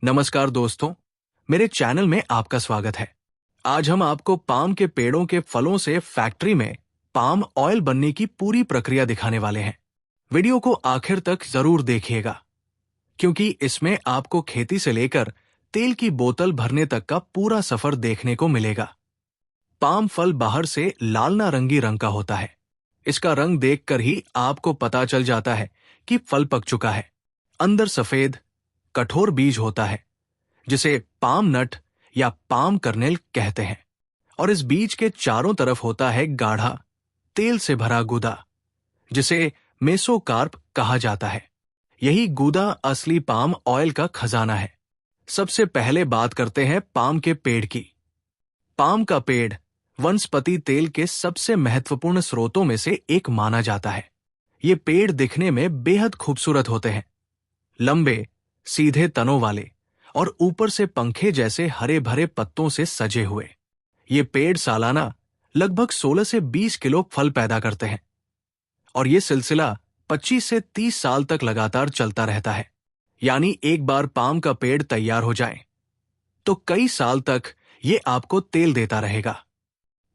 नमस्कार दोस्तों, मेरे चैनल में आपका स्वागत है। आज हम आपको पाम के पेड़ों के फलों से फैक्ट्री में पाम ऑयल बनने की पूरी प्रक्रिया दिखाने वाले हैं। वीडियो को आखिर तक जरूर देखिएगा, क्योंकि इसमें आपको खेती से लेकर तेल की बोतल भरने तक का पूरा सफर देखने को मिलेगा। पाम फल बाहर से लाल नारंगी रंग का होता है। इसका रंग देखकर ही आपको पता चल जाता है कि फल पक चुका है। अंदर सफेद कठोर बीज होता है, जिसे पाम नट या पाम कर्नेल कहते हैं, और इस बीज के चारों तरफ होता है गाढ़ा तेल से भरा गूदा, जिसे मेसोकार्प कहा जाता है। यही गूदा असली पाम ऑयल का खजाना है। सबसे पहले बात करते हैं पाम के पेड़ की। पाम का पेड़ वनस्पति तेल के सबसे महत्वपूर्ण स्रोतों में से एक माना जाता है। ये पेड़ दिखने में बेहद खूबसूरत होते हैं, लंबे सीधे तनों वाले और ऊपर से पंखे जैसे हरे भरे पत्तों से सजे हुए। ये पेड़ सालाना लगभग 16 से 20 किलो फल पैदा करते हैं, और ये सिलसिला 25 से 30 साल तक लगातार चलता रहता है। यानी एक बार पाम का पेड़ तैयार हो जाए तो कई साल तक ये आपको तेल देता रहेगा।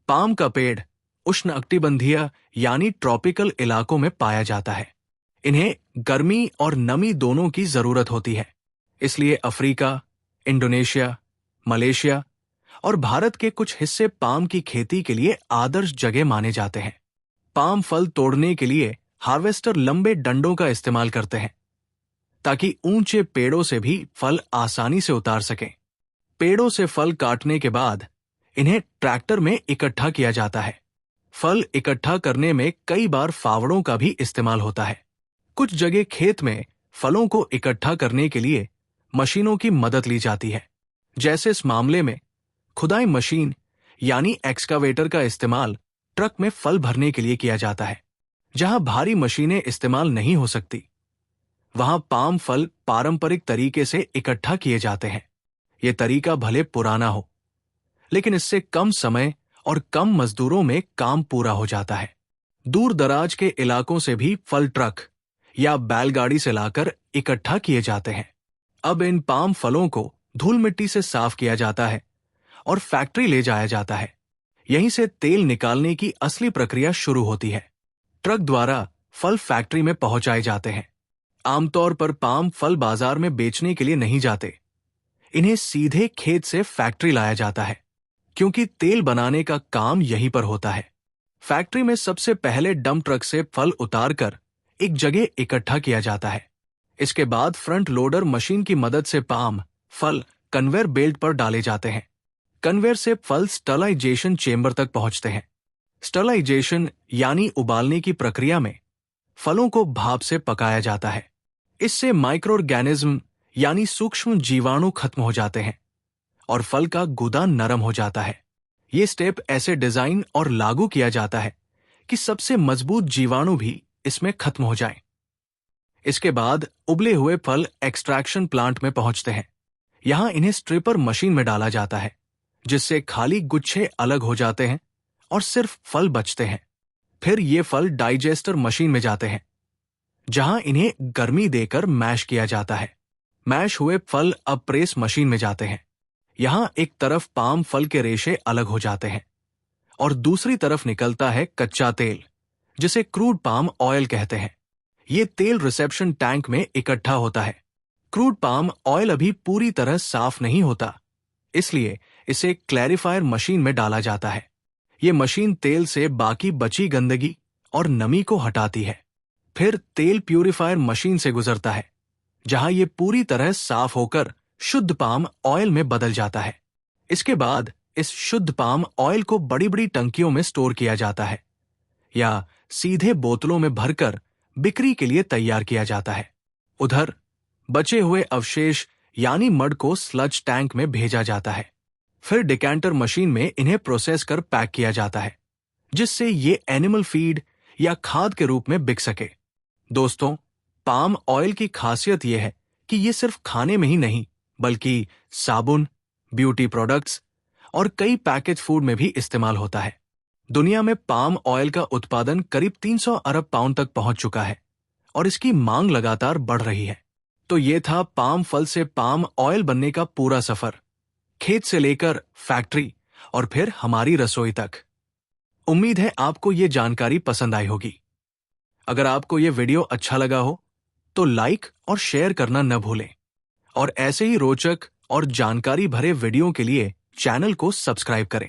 पाम का पेड़ उष्णकटिबंधीय यानी ट्रॉपिकल इलाकों में पाया जाता है। इन्हें गर्मी और नमी दोनों की जरूरत होती है, इसलिए अफ्रीका, इंडोनेशिया, मलेशिया और भारत के कुछ हिस्से पाम की खेती के लिए आदर्श जगह माने जाते हैं। पाम फल तोड़ने के लिए हार्वेस्टर लंबे डंडों का इस्तेमाल करते हैं, ताकि ऊंचे पेड़ों से भी फल आसानी से उतार सकें। पेड़ों से फल काटने के बाद इन्हें ट्रैक्टर में इकट्ठा किया जाता है। फल इकट्ठा करने में कई बार फावड़ों का भी इस्तेमाल होता है। कुछ जगह खेत में फलों को इकट्ठा करने के लिए मशीनों की मदद ली जाती है। जैसे इस मामले में खुदाई मशीन यानी एक्सकावेटर का इस्तेमाल ट्रक में फल भरने के लिए किया जाता है। जहां भारी मशीनें इस्तेमाल नहीं हो सकती, वहां पाम फल पारंपरिक तरीके से इकट्ठा किए जाते हैं। यह तरीका भले पुराना हो, लेकिन इससे कम समय और कम मजदूरों में काम पूरा हो जाता है। दूर दराज के इलाकों से भी फल ट्रक या बैलगाड़ी से लाकर इकट्ठा किए जाते हैं। अब इन पाम फलों को धूल मिट्टी से साफ किया जाता है और फैक्ट्री ले जाया जाता है। यहीं से तेल निकालने की असली प्रक्रिया शुरू होती है। ट्रक द्वारा फल फैक्ट्री में पहुंचाए जाते हैं। आमतौर पर पाम फल बाजार में बेचने के लिए नहीं जाते। इन्हें सीधे खेत से फैक्ट्री लाया जाता है, क्योंकि तेल बनाने का काम यहीं पर होता है। फैक्ट्री में सबसे पहले डंप ट्रक से फल उतारकर एक जगह इकट्ठा किया जाता है। इसके बाद फ्रंट लोडर मशीन की मदद से पाम फल कन्वेयर बेल्ट पर डाले जाते हैं। कन्वेयर से फल स्टरलाइजेशन चेंबर तक पहुंचते हैं। स्टरलाइजेशन यानी उबालने की प्रक्रिया में फलों को भाप से पकाया जाता है। इससे माइक्रो ऑर्गेनिज्म यानी सूक्ष्म जीवाणु खत्म हो जाते हैं और फल का गूदा नरम हो जाता है। ये स्टेप ऐसे डिजाइन और लागू किया जाता है कि सबसे मजबूत जीवाणु भी इसमें खत्म हो जाएं। इसके बाद उबले हुए फल एक्सट्रैक्शन प्लांट में पहुंचते हैं। यहां इन्हें स्ट्रिपर मशीन में डाला जाता है, जिससे खाली गुच्छे अलग हो जाते हैं और सिर्फ फल बचते हैं। फिर ये फल डाइजेस्टर मशीन में जाते हैं, जहां इन्हें गर्मी देकर मैश किया जाता है। मैश हुए फल अब प्रेस मशीन में जाते हैं। यहां एक तरफ पाम फल के रेशे अलग हो जाते हैं और दूसरी तरफ निकलता है कच्चा तेल, जिसे क्रूड पाम ऑयल कहते हैं। ये तेल रिसेप्शन टैंक में इकट्ठा होता है। क्रूड पाम ऑयल अभी पूरी तरह साफ नहीं होता, इसलिए इसे क्लैरिफायर मशीन में डाला जाता है। ये मशीन तेल से बाकी बची गंदगी और नमी को हटाती है। फिर तेल प्यूरिफायर मशीन से गुजरता है, जहां ये पूरी तरह साफ होकर शुद्ध पाम ऑयल में बदल जाता है। इसके बाद इस शुद्ध पाम ऑयल को बड़ी बड़ी टंकियों में स्टोर किया जाता है या सीधे बोतलों में भरकर बिक्री के लिए तैयार किया जाता है। उधर बचे हुए अवशेष यानी मड को स्लज टैंक में भेजा जाता है। फिर डिकैंटर मशीन में इन्हें प्रोसेस कर पैक किया जाता है, जिससे ये एनिमल फीड या खाद के रूप में बिक सके। दोस्तों, पाम ऑयल की खासियत यह है कि ये सिर्फ खाने में ही नहीं, बल्कि साबुन, ब्यूटी प्रोडक्ट्स और कई पैकेज फूड में भी इस्तेमाल होता है। दुनिया में पाम ऑयल का उत्पादन करीब 300 अरब पाउंड तक पहुंच चुका है और इसकी मांग लगातार बढ़ रही है। तो ये था पाम फल से पाम ऑयल बनने का पूरा सफर, खेत से लेकर फैक्ट्री और फिर हमारी रसोई तक। उम्मीद है आपको ये जानकारी पसंद आई होगी। अगर आपको ये वीडियो अच्छा लगा हो तो लाइक और शेयर करना न भूलें और ऐसे ही रोचक और जानकारी भरे वीडियो के लिए चैनल को सब्सक्राइब करें।